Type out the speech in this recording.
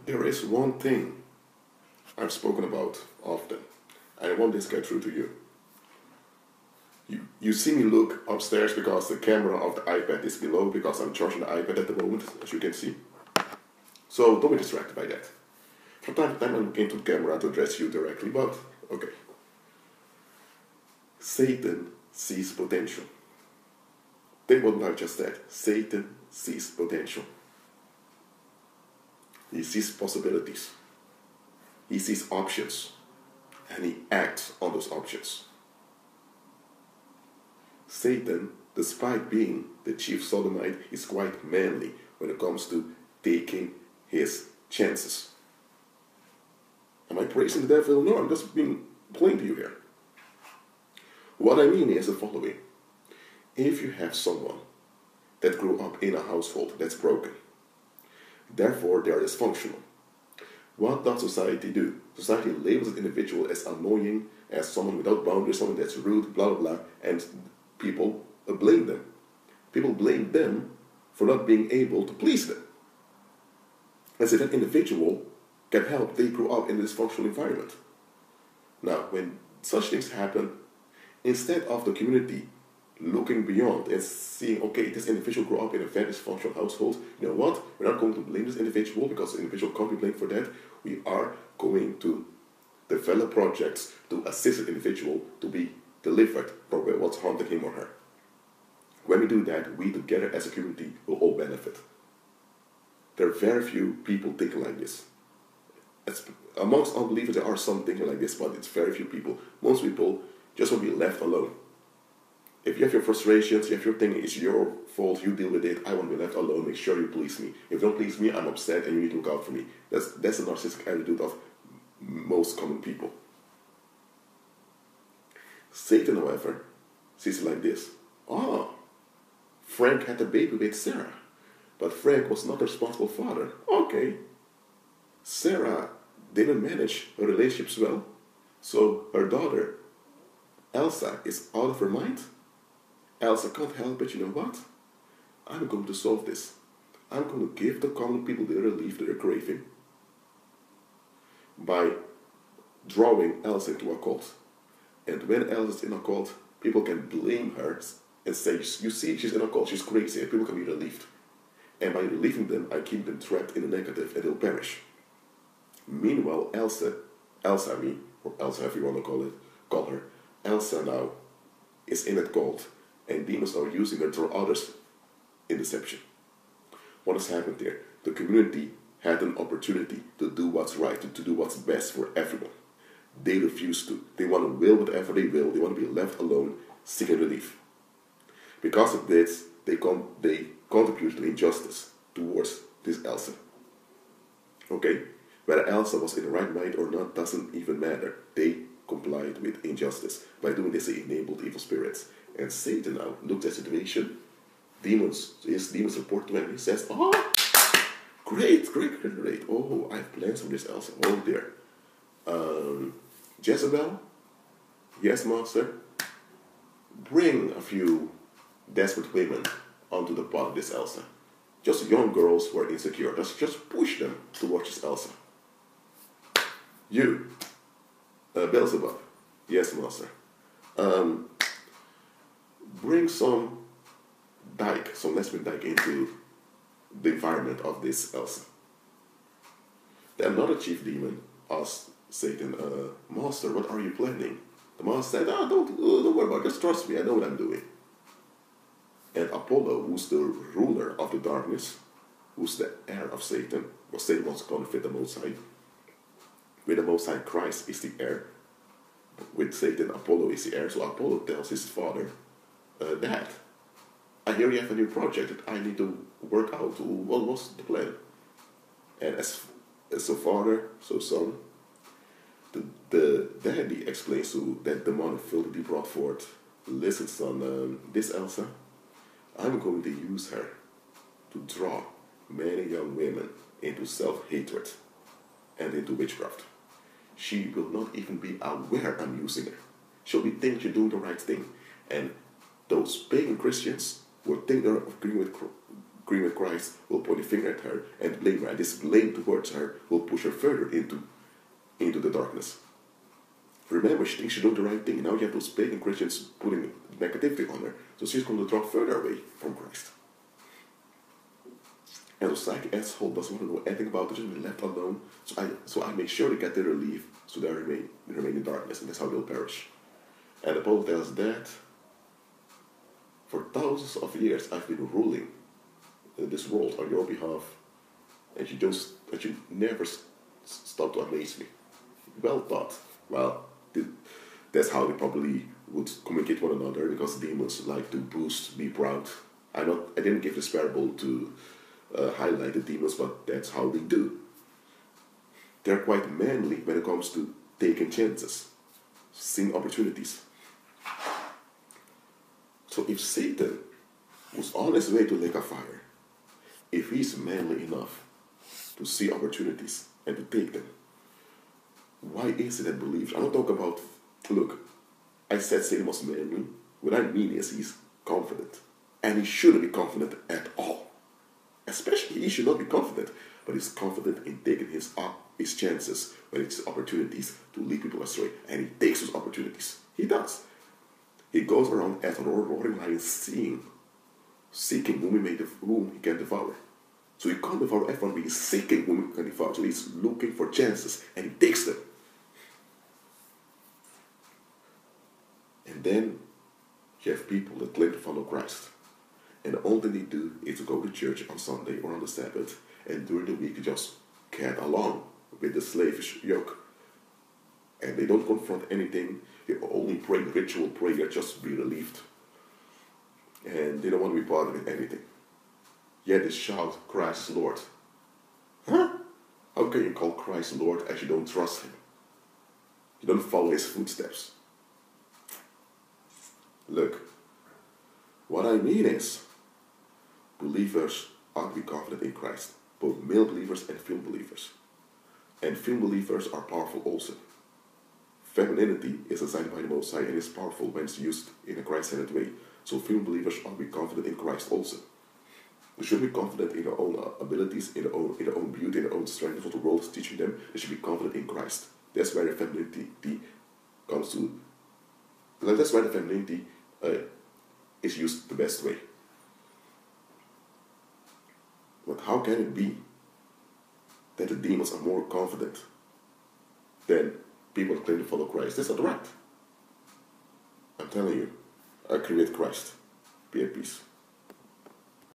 There is one thing I've spoken about often, and I want this to get through to you. You see me look upstairs because the camera of the iPad is below because I'm charging the iPad at the moment, as you can see. So don't be distracted by that. From time to time I'm looking to the camera to address you directly, but okay. Satan sees potential. Think what I just said. Satan sees potential. He sees possibilities. He sees options. And he acts on those options. Satan, despite being the chief sodomite, is quite manly when it comes to taking his chances. Am I praising the devil? No, I'm just being plain to you here. What I mean is the following. If you have someone that grew up in a household that's broken, therefore they are dysfunctional, what does society do? Society labels an individual as annoying, as someone without boundaries, someone that's rude, blah, blah, blah, and people blame them. People blame them for not being able to please them. And so that individual can help they grew up in a dysfunctional environment. Now, when such things happen, instead of the community looking beyond and seeing, okay, this individual grew up in a very dysfunctional household, you know what? We're not going to blame this individual because the individual can't be blamed for that. We are going to develop projects to assist the individual to be delivered from what's haunting him or her. When we do that, we together as a community will all benefit. There are very few people thinking like this. Amongst unbelievers, there are some thinking like this, but it's very few people. Most people just want to be left alone. If you have your frustrations, if you're thinking it's your fault, you deal with it, I want to be left alone, make sure you please me. If you don't please me, I'm upset and you need to look out for me. That's the narcissistic attitude of most common people. Satan, however, sees it like this. Frank had a baby with Sarah, but Frank was not the responsible father. Okay. Sarah didn't manage her relationships well, so her daughter, Elsa, is out of her mind. Elsa can't help it, you know what? I'm going to solve this. I'm going to give the common people the relief that they're craving by drawing Elsa into a cult. And when Elsa's in a cult, people can blame her and say, you see, she's in a cult, she's crazy, and people can be relieved. And by relieving them, I keep them trapped in the negative and they'll perish. Meanwhile, Elsa, or Elsa, if you want to call her, Elsa now is in that cult, and demons are using her to draw others in deception. What has happened there? The community had an opportunity to do what's right, to do what's best for everyone. They refuse to. They want to will whatever they will. They want to be left alone, seeking relief. Because of this, they contribute to injustice towards this Elsa. Okay? Whether Elsa was in the right mind or not doesn't even matter. They complied with injustice. By doing this, they enabled evil spirits. And Satan now looked at the situation. Demons report to him. He says, great. Oh, I have plans for this Elsa. Oh dear. Jezebel? Yes, master. Bring a few desperate women onto the pot of this Elsa. Just young girls who are insecure. Just push them towards this Elsa. You, Beelzebub. Yes, master. Bring some lesbian dyke into the environment of this Elsa. Then another chief demon asked Satan, Master, what are you planning? The master said, don't worry about it, just trust me, I know what I'm doing. And Apollo, who's the ruler of the darkness, who's the heir of Satan, well, Satan was going to fit the Most High. With the Most High, Christ is the heir. With Satan, Apollo is the heir. So Apollo tells his father, Dad, I hear you have a new project that I need to work out. What was the plan? And as a father, so son, the daddy explains to that demonic filth he brought forth, listen son, this Elsa, I'm going to use her to draw many young women into self-hatred and into witchcraft. She will not even be aware I'm using her. She'll be thinking she's doing the right thing. And those pagan Christians will think they're agreeing with agreeing with Christ will point a finger at her and blame her, and this blame towards her will push her further into the darkness. Remember, she thinks she's doing the right thing, and now you have those pagan Christians putting negativity on her, so she's going to draw further away from Christ. And the psychic asshole doesn't want to know anything about it, just be left alone. So I make sure they get their relief, so they remain in darkness, and that's how they'll perish. And the Bible tells us that for thousands of years I've been ruling this world on your behalf, and you never stop to amaze me. Well thought. Well, that's how they probably would communicate one another, because demons like to boost, be proud. I didn't give this parable to highlight the demons, but that's how they do. They're quite manly when it comes to taking chances, seeing opportunities. So if Satan was on his way to lake of fire, if he's manly enough to see opportunities and to take them, why is it that believers, I'm not talking about, look, I said Satan was manly. What I mean is he's confident. And he shouldn't be confident at all. Especially, he should not be confident, but he's confident in taking his chances when it's opportunities to lead people astray. And he takes those opportunities. He does. He goes around as a roaring lion, seeking whom he can devour. So he can't devour everyone, but he's seeking whom he can devour. So he's looking for chances, and he takes them. And then you have people that claim to follow Christ. And the only thing they do is to go to church on Sunday or on the Sabbath, and during the week just get along with the slavish yoke. And they don't confront anything. They only pray ritual prayer just to be relieved. And they don't want to be bothered with anything. Yet they shout, Christ Lord. Huh? How can you call Christ Lord as you don't trust him? You don't follow his footsteps. Look, what I mean is, believers ought to be confident in Christ, both male believers and female believers. And female believers are powerful also. Femininity is assigned by the Most High and is powerful when it's used in a Christ-centered way. So female believers ought to be confident in Christ also. They should be confident in their own abilities, in their own beauty, in their own strength. That's what the world is teaching them. They should be confident in Christ. That's where the femininity comes to. That's where the femininity is used the best way. But how can it be that the demons are more confident than people who claim to follow Christ? That's not right. I'm telling you, I create Christ. Be at peace.